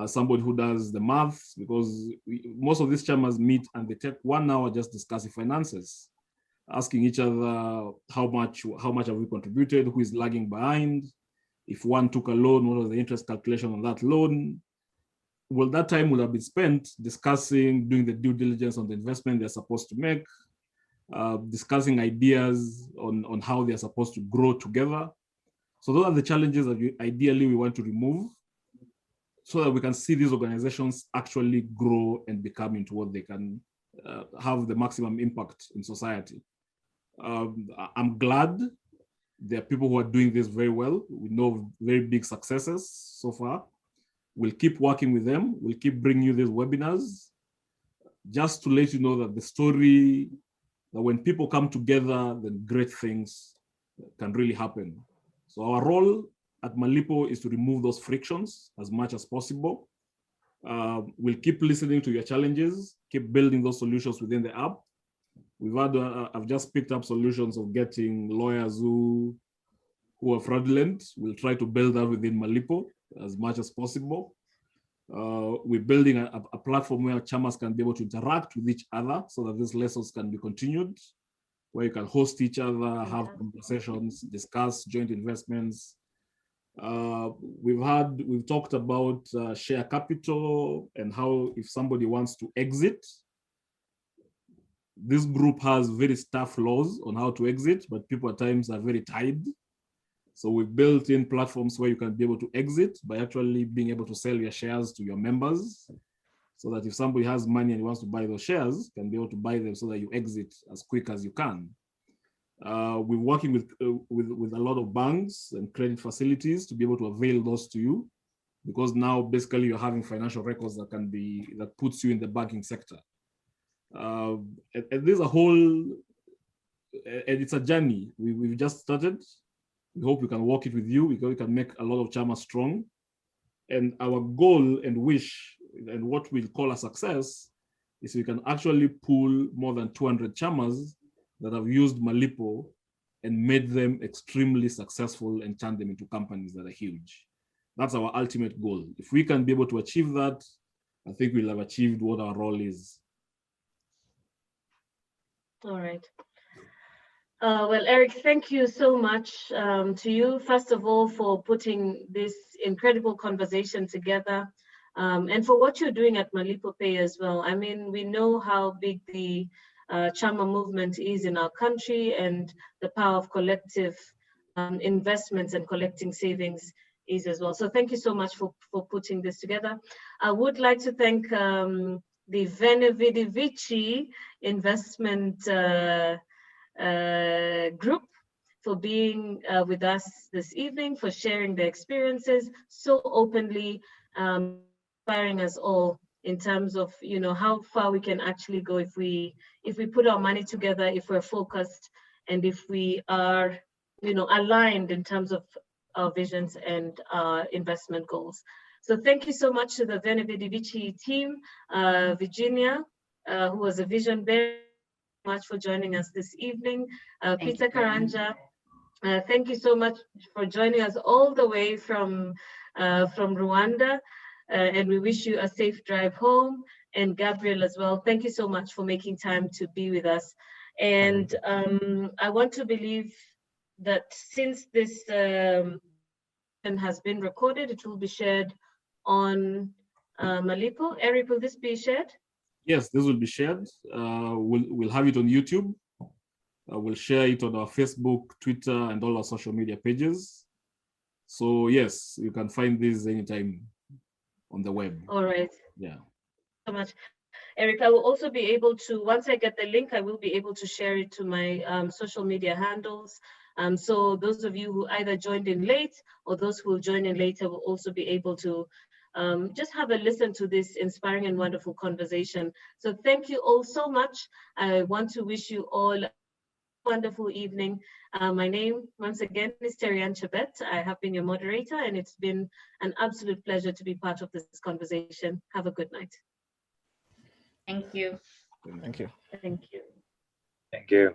somebody who does the math, because most of these Chamas meet and they take 1 hour just discussing finances, asking each other how much have we contributed, who is lagging behind, if one took a loan, what was the interest calculation on that loan. Well, that time will have been spent discussing, doing the due diligence on the investment they're supposed to make, discussing ideas on how they're supposed to grow together. So those are the challenges that ideally we want to remove, so that we can see these organizations actually grow and become into what they can have the maximum impact in society. I'm glad there are people who are doing this very well. We know very big successes so far. We'll keep working with them. We'll keep bringing you these webinars just to let you know that the story, that when people come together, then great things can really happen. So our role at Malipo is to remove those frictions as much as possible. We'll keep listening to your challenges, keep building those solutions within the app. I've just picked up solutions of getting lawyers who are fraudulent. We'll try to build that within Malipo as much as possible. We're building a platform where Chamas can be able to interact with each other so that these lessons can be continued, where you can host each other, have conversations, discuss joint investments, We've talked about share capital and how if somebody wants to exit, this group has very tough laws on how to exit, but people at times are very tied. So we've built in platforms where you can be able to exit by actually being able to sell your shares to your members, so that if somebody has money and wants to buy those shares, can be able to buy them so that you exit as quick as you can. We're working with a lot of banks and credit facilities to be able to avail those to you, because now basically you're having financial records that puts you in the banking sector. And there's a whole, and it's a journey. We've just started. We hope we can walk it with you, because we can make a lot of Chamas strong. And our goal and wish, and what we'll call a success, is we can actually pull more than 200 Chamas that have used Malipo and made them extremely successful and turn them into companies that are huge. That's our ultimate goal. If we can be able to achieve that, I think we'll have achieved what our role is. All right. Well, Eric, thank you so much to you, first of all, for putting this incredible conversation together, and for what you're doing at Malipo Pay as well. I mean, we know how big the Chama movement is in our country, and the power of collective investments and collecting savings is as well. So thank you so much for putting this together. I would like to thank the Venevidivici investment group for being with us this evening, for sharing their experiences so openly, inspiring us all in terms of, you know, how far we can actually go if we put our money together, if we're focused, and if we are, you know, aligned in terms of our visions and our investment goals. So thank you so much to the Venevidivici team, Virginia, who was a vision bearer, much for joining us this evening. Peter Karanja, thank you so much for joining us all the way from Rwanda, and we wish you a safe drive home. And Gabriel as well, thank you so much for making time to be with us. And I want to believe that since this has been recorded, it will be shared on Malipo. Eric, will this be shared? Yes, this will be shared. We'll have it on YouTube. We'll share it on our Facebook, Twitter, and all our social media pages. So yes, you can find this anytime on the web. All right. Yeah. So much. Eric, I will also be able to, once I get the link, I will be able to share it to my social media handles. So those of you who either joined in late or those who will join in later will also be able to just have a listen to this inspiring and wonderful conversation. So thank you all so much. I want to wish you all a wonderful evening. My name, once again, is Terry-Ann Chebet. I have been your moderator, and it's been an absolute pleasure to be part of this conversation. Have a good night. Thank you. Thank you. Thank you. Thank you.